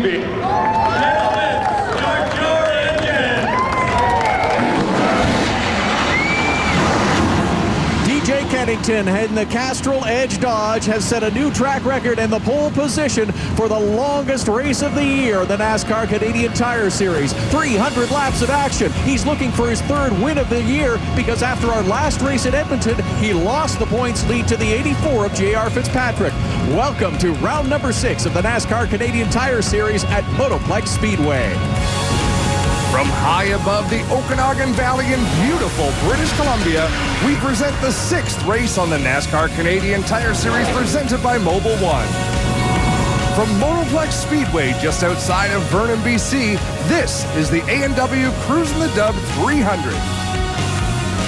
baby. Gentlemen, start your engine. DJ Kennington in the Castrol Edge Dodge has set a new track record in the pole position for the longest race of the year, the NASCAR Canadian Tire Series. 300 laps of action. He's looking for his third win of the year because after our last race at Edmonton, he lost the points lead to the 84 of J.R. Fitzpatrick. Welcome to round number 6 of the NASCAR Canadian Tire Series at Motoplex Speedway. From high above the Okanagan Valley in beautiful British Columbia, we present the 6th race on the NASCAR Canadian Tire Series presented by Mobil 1. From Motoplex Speedway just outside of Vernon, BC, this is the A&W Crusin The Dub 300.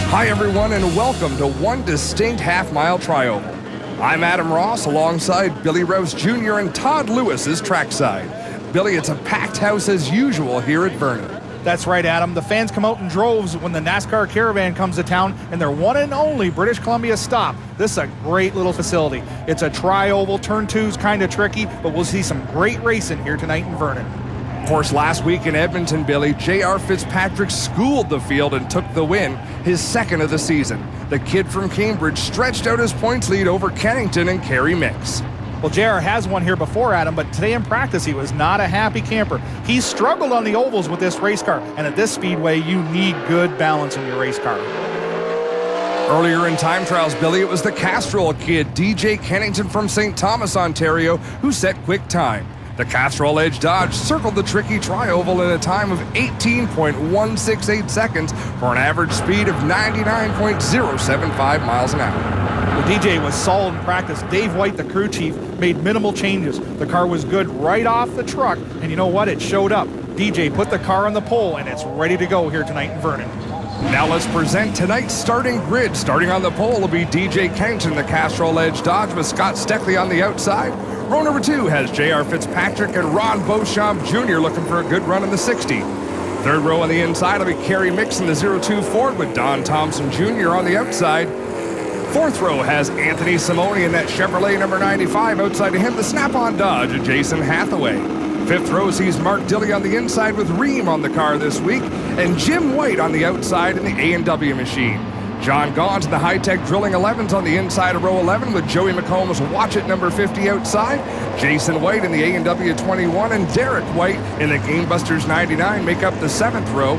Hi everyone and welcome to one distinct half-mile tri-oval. I'm Adam Ross alongside Billy Rouse Jr. and Todd Lewis's trackside. Billy, it's a packed house as usual here at Vernon. That's right, Adam. The fans come out in droves when the NASCAR Caravan comes to town in their one and only British Columbia stop. This is a great little facility. It's a tri-oval, turn two's kind of tricky, but we'll see some great racing here tonight in Vernon. Of course, last week in Edmonton, Billy, J.R. Fitzpatrick schooled the field and took the win, his second of the season. The kid from Cambridge stretched out his points lead over Kennington and Kerry Mix. Well, JR has won here before, Adam, but today in practice, he was not a happy camper. He struggled on the ovals with this race car, and at this speedway, you need good balance in your race car. Earlier in time trials, Billy, it was the Castrol kid, DJ Kennington from St. Thomas, Ontario, who set quick time. The Castrol Edge Dodge circled the tricky tri-oval in a time of 18.168 seconds for an average speed of 99.075 miles an hour. The DJ was solid in practice. Dave White, the crew chief, made minimal changes. The car was good right off the truck, and you know what? It showed up. DJ put the car on the pole, and it's ready to go here tonight in Vernon. Now let's present tonight's starting grid. Starting on the pole will be DJ Kennington, the Castrol Edge Dodge, with Scott Steckley on the outside. Row number 2 has J.R. Fitzpatrick and Ron Beauchamp Jr. looking for a good run in the 60. Third row on the inside will be Kerry Mix in the 02 Ford with Don Thompson Jr. on the outside. Fourth row has Anthony Simone in that Chevrolet number 95. Outside of him, the Snap-on Dodge of Jason Hathaway. Fifth row sees Mark Dilley on the inside with Ream on the car this week, and Jim White on the outside in the A&W machine. John Gaunt in the high-tech drilling 11s on the inside of row 11 with Joey McCombs Watch It number 50 outside. Jason White in the A&W 21 and Derek White in the Gamebusters 99 make up the 7th row.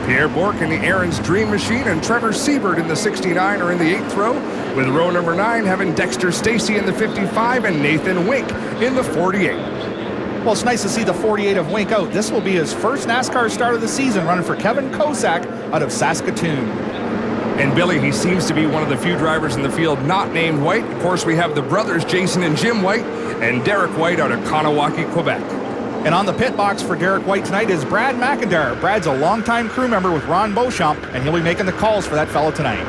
Pierre Bourque in the Aaron's Dream Machine and Trevor Siebert in the 69 are in the 8th row, with row number 9 having Dexter Stacy in the 55 and Nathan Wink in the 48. Well, it's nice to see the 48 of Wink out. This will be his first NASCAR start of the season, running for Kevin Kosak out of Saskatoon. And Billy, he seems to be one of the few drivers in the field not named White. Of course, we have the brothers Jason and Jim White and Derek White out of Kahnawake, Quebec. And on the pit box for Derek White tonight is Brad McIntyre. Brad's a longtime crew member with Ron Beauchamp, and he'll be making the calls for that fella tonight.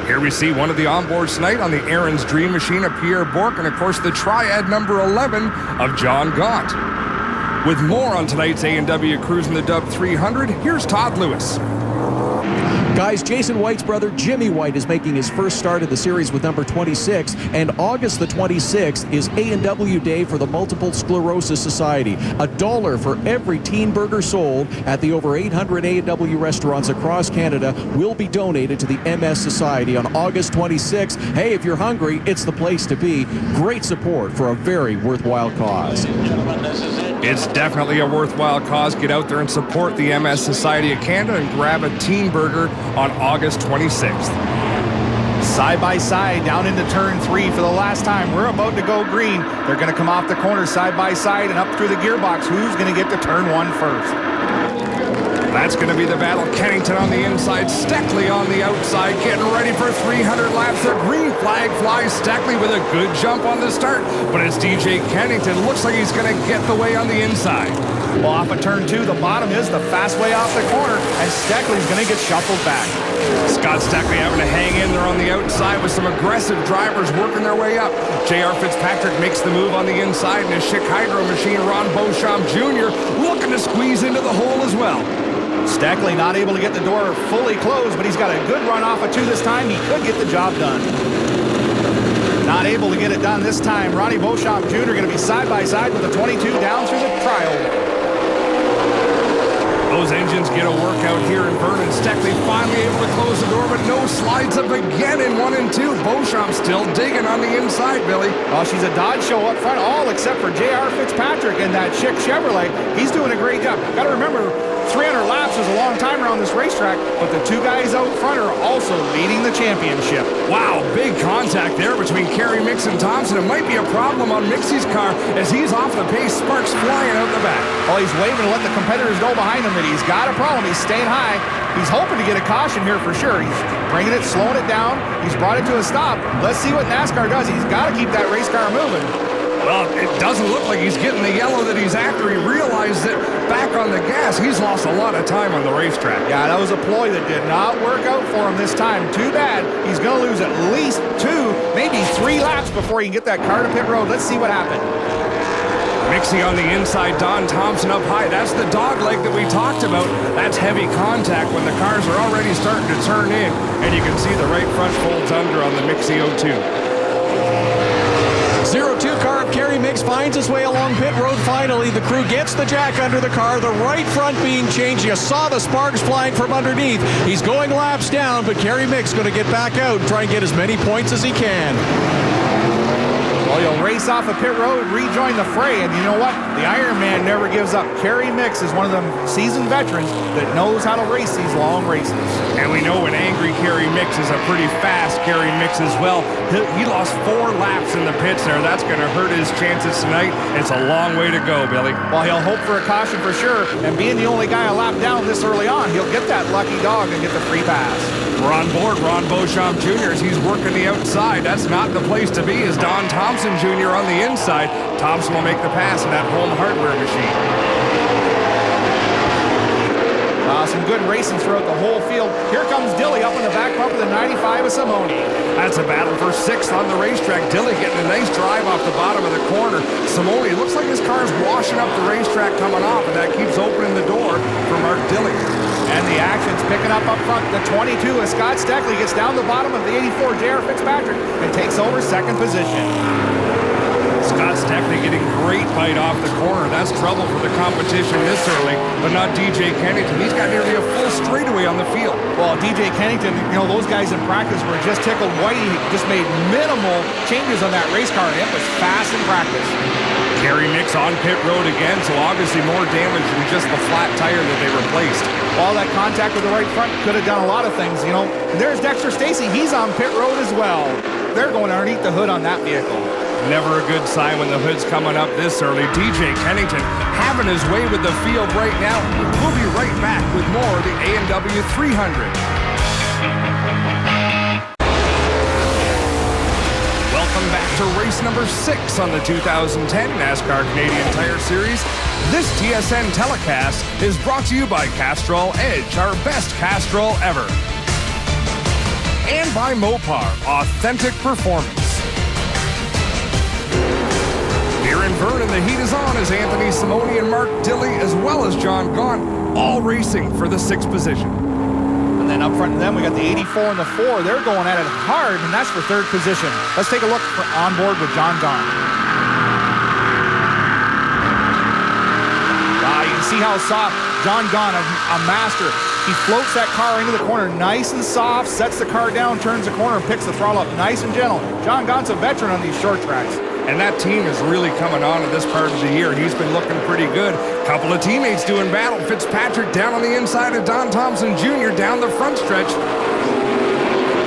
Here we see one of the onboards tonight on the Aaron's Dream Machine of Pierre Bourque, and of course the triad number 11 of John Gaunt. With more on tonight's A&W Crusin The Dub 300, here's Todd Lewis. Guys, Jason White's brother Jimmy White is making his first start of the series with number 26, and August the 26th is A&W Day for the Multiple Sclerosis Society. $1 for every teen burger sold at the over 800 A&W restaurants across Canada will be donated to the MS Society on August 26th. Hey, if you're hungry, it's the place to be. Great support for a very worthwhile cause. It's definitely a worthwhile cause. Get out there and support the MS Society of Canada and grab a teen burger on August 26th. Side by side down into turn 3 for the last time. We're about to go green. They're going to come off the corner side by side and up through the gearbox. Who's going to get to turn 1 first? That's going to be the battle. Kennington on the inside, Steckley on the outside, getting ready for 300 laps. The green flag flies. Steckley with a good jump on the start, but it's DJ Kennington. Looks like he's going to get the way on the inside. Well, off of turn 2, the bottom is the fast way off the corner, and Steckley's going to get shuffled back. Scott Steckley having to hang in there on the outside with some aggressive drivers working their way up. J.R. Fitzpatrick makes the move on the inside, and his Schick Hydro machine, Ron Beauchamp Jr., looking to squeeze into the hole as well. Steckley not able to get the door fully closed, but he's got a good run off of 2 this time. He could get the job done. Not able to get it done this time. Ronnie Beauchamp Jr. going to be side by side with the 22 down through the trial. Those engines get a workout here in Vernon. Steckley finally able to close the door, but no, slides up again in 1 and 2. Beauchamp still digging on the inside, Billy. Well, she's a Dodge show up front, all except for J.R. Fitzpatrick and that chick Chevrolet. He's doing a great job. Got to remember, 300 laps is a long time around this racetrack, but the two guys out front are also leading the championship. Wow, big contact there between Kerry Mix and Thompson. It might be a problem on Mixie's car as he's off the pace, sparks flying out the back. Well, he's waving to let the competitors know behind him that he's got a problem. He's staying high. He's hoping to get a caution here for sure. He's bringing it, slowing it down. He's brought it to a stop. Let's see what NASCAR does. He's got to keep that race car moving. Well, it doesn't look like he's getting the yellow that he's after. He realized that back on the gas, he's lost a lot of time on the racetrack. Yeah, that was a ploy that did not work out for him this time. Too bad. He's going to lose at least 2, maybe 3 laps before he can get that car to pit road. Let's see what happened. Mixie on the inside, Don Thompson up high. That's the dog leg that we talked about. That's heavy contact when the cars are already starting to turn in, and you can see the right front folds under on the Mixie 02. 0-2 car of Kerry Mix finds its way along pit road finally. The crew gets the jack under the car, the right front being changed. You saw the sparks flying from underneath. He's going laps down, but Kerry Mix going to get back out and try and get as many points as he can. Well, you'll race off a pit road, rejoin the fray, and you know what? The Iron Man never gives up. Kerry Mix is one of them seasoned veterans that knows how to race these long races. And we know an angry Kerry Mix is a pretty fast Kerry Mix as well. He lost 4 laps in the pits there. That's going to hurt his chances tonight. It's a long way to go, Billy. Well, he'll hope for a caution for sure, and being the only guy a lap down this early on, he'll get that lucky dog and get the free pass. We're on board Ron Beauchamp Jr. as he's working the outside. That's not the place to be as Don Thompson Jr. on the inside. Thompson will make the pass in that home hardware machine. Some good racing throughout the whole field. Here comes Dilly up in the back bump of the 95 of Simone. That's a battle for 6th on the racetrack. Dilly getting a nice drive off the bottom of the corner. Simone, it looks like his car's washing up the racetrack coming off, and that keeps opening the door for Mark Dilly. And the action's picking up front. The 22 as Scott Steckley gets down the bottom of the 84 J.R. Fitzpatrick and takes over 2nd position. Scott Steckley getting great bite off the corner. That's trouble for the competition this early, but not DJ Kennington. He's got nearly a full straightaway on the field. Well, DJ Kennington, you know, those guys in practice were just tickled. Whitey just made minimal changes on that race car, and it was fast in practice. Kerry Mix on pit road again, so obviously more damage than just the flat tire that they replaced. All that contact with the right front could have done a lot of things, you know. And there's Dexter Stacy. He's on pit road as well. They're going underneath the hood on that vehicle. Never a good sign when the hood's coming up this early. DJ Kennington having his way with the field right now. We'll be right back with more of the A&W 300. Welcome back to race number 6 on the 2010 NASCAR Canadian Tire Series. This TSN telecast is brought to you by Castrol Edge, our best Castrol ever. And by Mopar, authentic performance. Here in Vernon, the heat is on as Anthony Simone and Mark Dilly, as well as John Gaunt, all racing for the 6th position. And then up front of them, we got the 84 and the 4. They're going at it hard, and that's for 3rd position. Let's take a look on board with John Gaunt. You can see how soft John Gaunt, a master. He floats that car into the corner nice and soft, sets the car down, turns the corner, and picks the throttle up nice and gentle. John Gaunt's a veteran on these short tracks. And that team is really coming on in this part of the year. He's been looking pretty good. Couple of teammates doing battle. Fitzpatrick down on the inside of Don Thompson Jr. down the front stretch.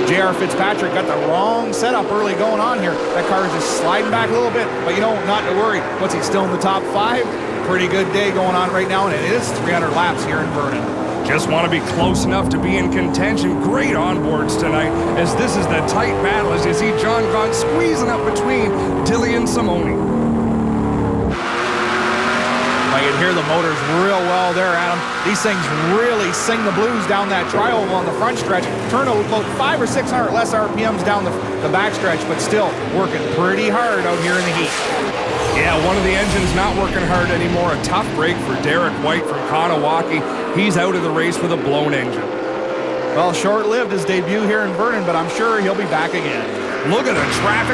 J.R. Fitzpatrick got the wrong setup early going on here. That car is just sliding back a little bit, but you know, not to worry. What's he still in the top 5? Pretty good day going on right now, and it is 300 laps here in Vernon. Just want to be close enough to be in contention. Great onboards tonight, as this is the tight battle as you see John Gaunt squeezing up between Dilly and Simone. I can hear the motors real well there, Adam. These things really sing the blues down that tri-oval on the front stretch. Turn about 500 or 600 less RPMs down the back stretch, but still working pretty hard out here in the heat. Yeah, one of the engines not working hard anymore. A tough break for Derek White from Kanawaki. He's out of the race with a blown engine. Well, short-lived his debut here in Vernon, but I'm sure he'll be back again. Look at the traffic